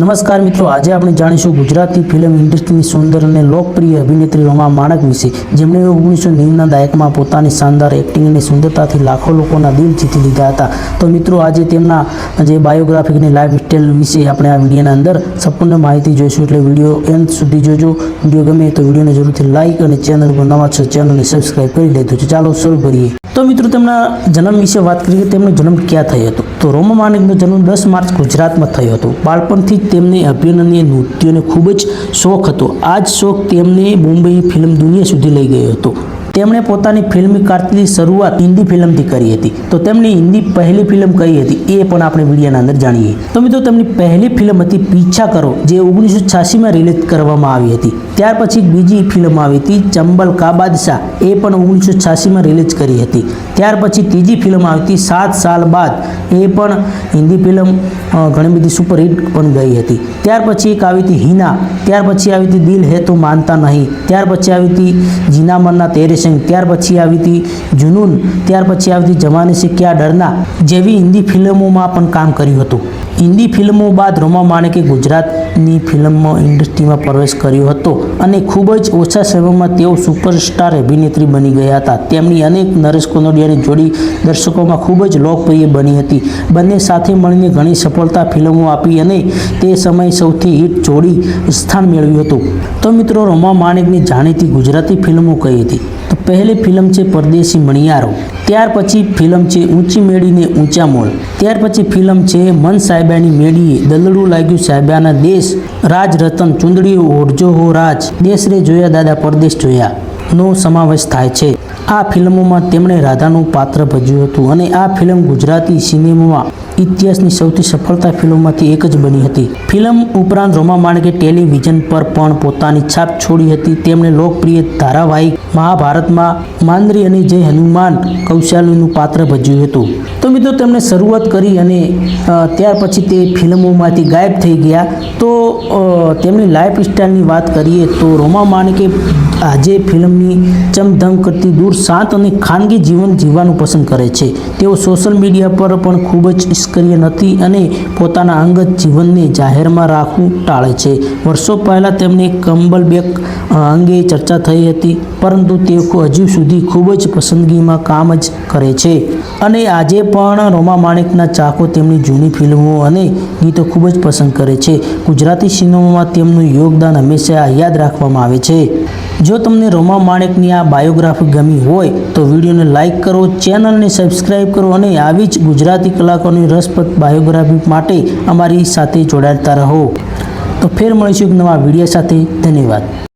नमस्कार मित्रों, आज આપણે જાણીશું ગુજરાતી ફિલ્મ ઇન્ડસ્ટ્રીની સુંદર અને લોકપ્રિય અભિનેત્રી રોમા માણક વિશે, જેમણે 1990ના દાયકામાં પોતાની શાનદાર એક્ટિંગ અને સુંદરતાથી લાખો લોકોના દિલ જીતી લીધા હતા। તો મિત્રો, આજે તેમના જે બાયોગ્રાફિક અને લાઈફસ્ટાઈલ વિશે આપણે આ વિડીયોના અંદર સંપૂર્ણ માહિતી જોઈશું, એટલે વિડીયો એન્ડ સુધી જોજો। વિડીયો ગમે તો વિડીયોને જરૂરથી લાઈક અને ચેનલ પર નવા છો ચેનલને સબસ્ક્રાઇબ કરી લેજો। ચાલો શરૂ કરીએ। તો મિત્રો, તેમના જન્મ વિશે વાત કરીએ કે તેમનો જન્મ ક્યાં થયો હતો। તો રોમા માણેકનો જન્મ 10 માર્ચ ગુજરાતમાં થયો હતો। બાળપણથી તેમને અભિનય અને નૃત્યનો ખૂબ જ શોખ હતો। આ જ શોખ તેમને મુંબઈ ફિલ્મ દુનિયા સુધી લઈ ગયો હતો। તેમણે પોતાની ફિલ્મી કારકિર્દીની શરૂઆત હિન્દી ફિલ્મથી કરી હતી। તો તેમની હિન્દી પહેલી ફિલ્મ કઈ હતી એ પણ આપણે વિડીયોના અંદર જાણીએ। તો મિત્રો, તેમની પહેલી ફિલ્મ હતી પીછા કરો, જે 1986માં રિલીઝ કરવામાં આવી હતી। ત્યાર પછી બીજી ફિલ્મ આવી હતી ચંબલ કા બાદશાહ, એ પણ 1986માં રિલીઝ કરી હતી। ત્યાર પછી ત્રીજી ફિલ્મ આવી હતી 7 સાલ બાદ, એ પણ હિન્દી ફિલ્મ ઘણી બધી સુપરહિટ પણ ગઈ હતી। ત્યાર પછી એક આવી હતી હિના, ત્યાર પછી આવી હતી દિલ હે તો માનતા નહીં, ત્યાર પછી આવી હતી જીના મરના તેરે સંગ, ત્યાર પછી આવી હતી જુનૂન, ત્યાર પછી આવી હતી જમાને સે ક્યા ડરના જેવી હિન્દી ફિલ્મોમાં પણ કામ કર્યું હતું। હિન્દી ફિલ્મો બાદ રોમા માણેકે ગુજરાતની ફિલ્મ ઇન્ડસ્ટ્રીમાં પ્રવેશ કર્યો હતો અને ખૂબ જ ઓછા સમયમાં તેઓ સુપરસ્ટાર અભિનેત્રી બની ગયા હતા। તેમની અનેક નરેશ કનોડિયાની જોડી દર્શકોમાં ખૂબ જ લોકપ્રિય બની હતી। બંને સાથે મળીને ઘણી સફળતા ફિલ્મો આપી અને તે સમયે સૌથી હિટ જોડી સ્થાન મેળવ્યું હતું। તો મિત્રો, રોમા માણેકની જાણીતી ગુજરાતી ફિલ્મો કઈ હતી? તો પહેલી ફિલ્મ છે પરદેશી મણિયારો, ત્યાર પછી ફિલ્મ છે ઊંચી મેડીને ઊંચા મોલ, ત્યાર પછી ફિલ્મ છે મન સાહેબાની મેડીએ, દલડું લાગ્યું સાહેબાના દેશ, રાજ રતન, ચુંદડી ઓઢજો હો રાજ, દેશ રે જોયા દાદા પરદેશ જોયા નો સમાવેશ થાય છે। આ ફિલ્મોમાં તેમણે રાધાનું પાત્ર ભજવ્યું હતું અને આ ફિલ્મ ગુજરાતી સિનેમામાં ઇતિહાસની સૌથી સફળતા ફિલ્મોમાંથી એક જ બની હતી। ફિલ્મ ઉપરાંત રોમા માણેકે ટેલિવિઝન પર પણ પોતાની છાપ છોડી હતી। તેમણે લોકપ્રિય ધારાવાહિક મહાભારતમાં માંદ્રી અને જય હનુમાન કૌશલ્યનું પાત્ર ભજવ્યું હતું। તો મિત્રો, તેમણે શરૂઆત કરી અને ત્યાર પછી તે ફિલ્મોમાંથી ગાયબ થઈ ગયા। તો તેમની લાઈફસ્ટાઈલની વાત કરીએ તો રોમા માણેકે આજે ફિલ્મની ચમધમ કરતી દૂર શાંત અને ખાનગી જીવન જીવવાનું પસંદ કરે છે। તેઓ સોશિયલ મીડિયા પર પણ ખૂબ જ નિષ્ક્રિય નથી અને પોતાના અંગત જીવનને જાહેરમાં રાખવું ટાળે છે। વર્ષો પહેલાં તેમને કંબલ બેક અંગે ચર્ચા થઈ હતી, પરંતુ તેઓ હજુ સુધી ખૂબ જ પસંદગીમાં કામ જ કરે છે અને આજે પણ રોમા માણેકના ચાહકો તેમની જૂની ફિલ્મો અને ગીતો ખૂબ જ પસંદ કરે છે। ગુજરાતી સિનેમામાં તેમનું યોગદાન હંમેશા યાદ રાખવામાં આવે છે। જો તમને રોમા માણેકની આ બાયોગ્રાફી ગમી હોય તો વિડીયોને લાઈક કરો, ચેનલને સબસ્ક્રાઈબ કરો અને આવી જ ગુજરાતી કલાકારોની રસપ્રદ બાયોગ્રાફી માટે અમારી સાથે જોડાતા રહો। તો ફેર મળીશું એક નવા વિડીયો સાથે। ધન્યવાદ।